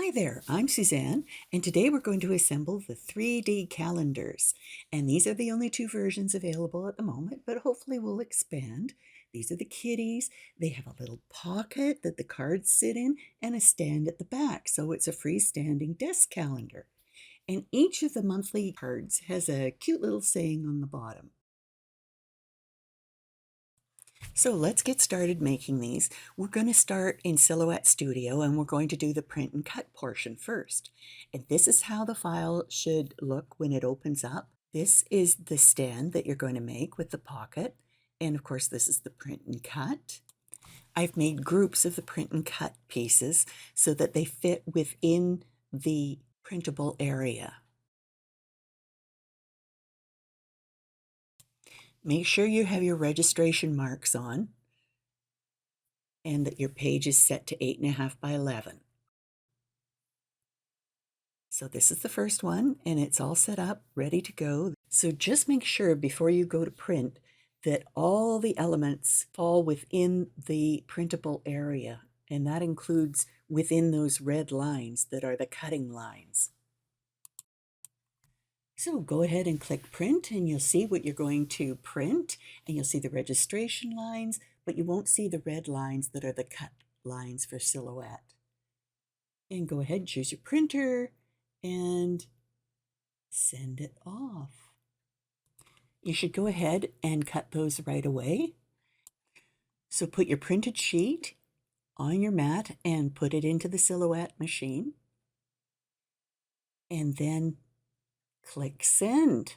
Hi there, I'm Suzanne, and today we're going to assemble the 3D calendars. And these are the only two versions available at the moment, but hopefully we'll expand. These are the kitties. They have a little pocket that the cards sit in and a stand at the back, so it's a freestanding desk calendar. And each of the monthly cards has a cute little saying on the bottom. So let's get started making these. We're going to start in Silhouette Studio and we're going to do the print and cut portion first. And this is how the file should look when it opens up. This is the stand that you're going to make with the pocket. And of course, this is the print and cut. I've made groups of the print and cut pieces so that they fit within the printable area. Make sure you have your registration marks on and that your page is set to 8.5 by 11. So this is the first one and it's all set up, ready to go. So just make sure before you go to print that all the elements fall within the printable area, and that includes within those red lines that are the cutting lines. So go ahead and click print and you'll see what you're going to print, and you'll see the registration lines, but you won't see the red lines that are the cut lines for Silhouette. And go ahead and choose your printer and send it off. You should go ahead and cut those right away. So put your printed sheet on your mat and put it into the Silhouette machine. And then click send.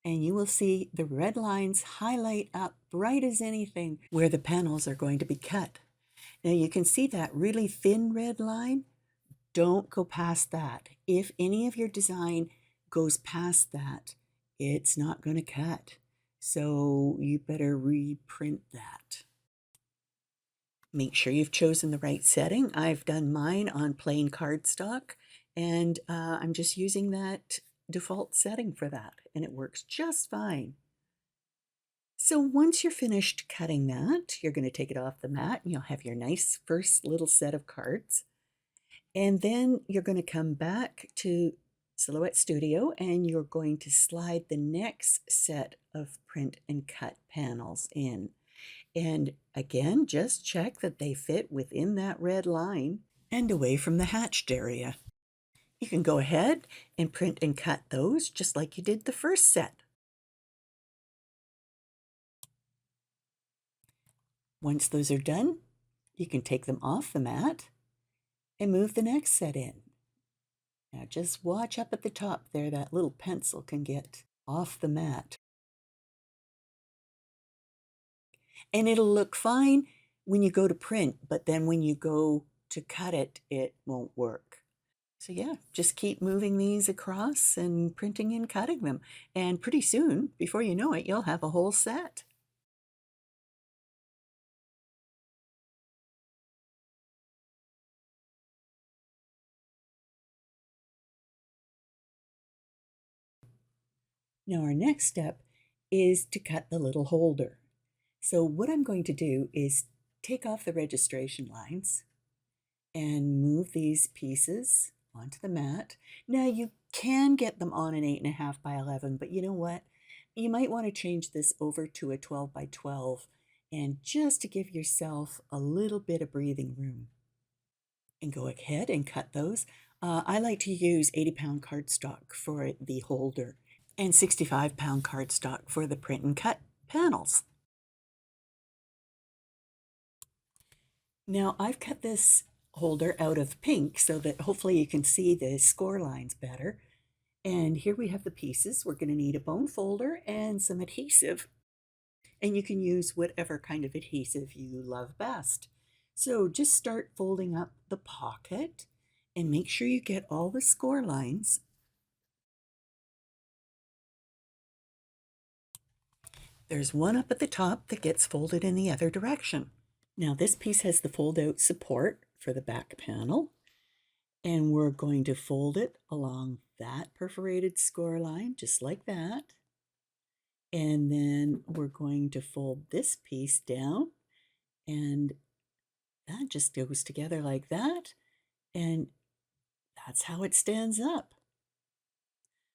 And you will see the red lines highlight up bright as anything where the panels are going to be cut. Now you can see that really thin red line. Don't go past that. If any of your design goes past that, it's not going to cut. So you better reprint that. Make sure you've chosen the right setting. I've done mine on plain cardstock, and I'm just using that default setting for that, and it works just fine. So once you're finished cutting that, you're going to take it off the mat, and you'll have your nice first little set of cards. And then you're going to come back to Silhouette Studio and you're going to slide the next set of print and cut panels in. And again, just check that they fit within that red line and away from the hatched area. You can go ahead and print and cut those just like you did the first set. Once those are done, you can take them off the mat and move the next set in. Now just watch up at the top there, that little pencil can get off the mat. And it'll look fine when you go to print, but then when you go to cut it, it won't work. So yeah, just keep moving these across and printing and cutting them. And pretty soon, before you know it, you'll have a whole set. Now our next step is to cut the little holder. So what I'm going to do is take off the registration lines and move these pieces onto the mat. Now you can get them on an 8.5 by 11, but you know what? You might want to change this over to a 12 by 12 and just to give yourself a little bit of breathing room. And go ahead and cut those. I like to use 80-pound cardstock for the holder and 65-pound cardstock for the print and cut panels. Now I've cut this holder out of pink so that hopefully you can see the score lines better. And here we have the pieces. We're going to need a bone folder and some adhesive. And you can use whatever kind of adhesive you love best. So just start folding up the pocket and make sure you get all the score lines. There's one up at the top that gets folded in the other direction. Now this piece has the fold-out support for the back panel, and we're going to fold it along that perforated score line, just like that. And then we're going to fold this piece down, and that just goes together like that. And that's how it stands up.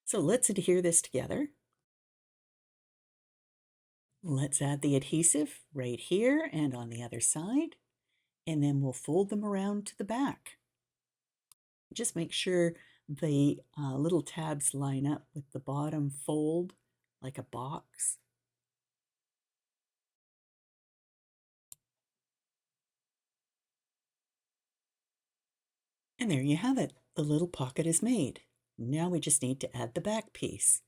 So let's adhere this together. Let's add the adhesive right here and on the other side, and then we'll fold them around to the back. Just make sure the little tabs line up with the bottom fold like a box. And there you have it. The little pocket is made. Now we just need to add the back piece.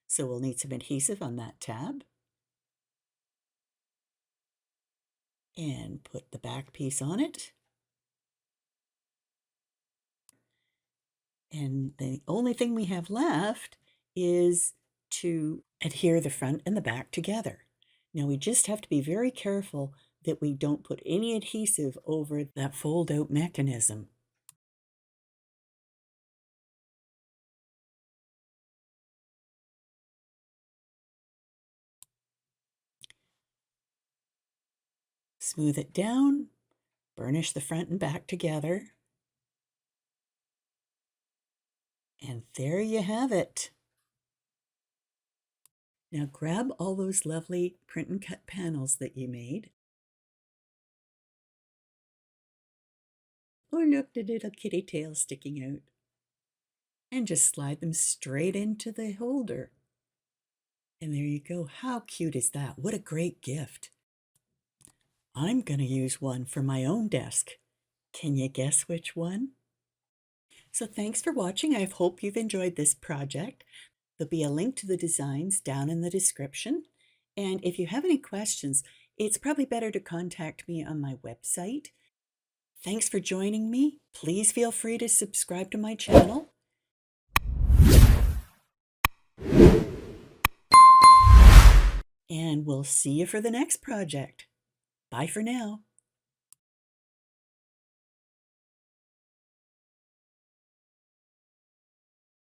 So we'll need some adhesive on that tab. And put the back piece on it. And the only thing we have left is to adhere the front and the back together. Now we just have to be very careful that we don't put any adhesive over that fold-out mechanism. Smooth it down, burnish the front and back together, and there you have it. Now grab all those lovely print and cut panels that you made. Oh, look, the little kitty tail sticking out. And just slide them straight into the holder. And there you go. How cute is that? What a great gift. I'm going to use one for my own desk. Can you guess which one? So thanks for watching. I hope you've enjoyed this project. There'll be a link to the designs down in the description. And if you have any questions, it's probably better to contact me on my website. Thanks for joining me. Please feel free to subscribe to my channel. And we'll see you for the next project. Bye for now.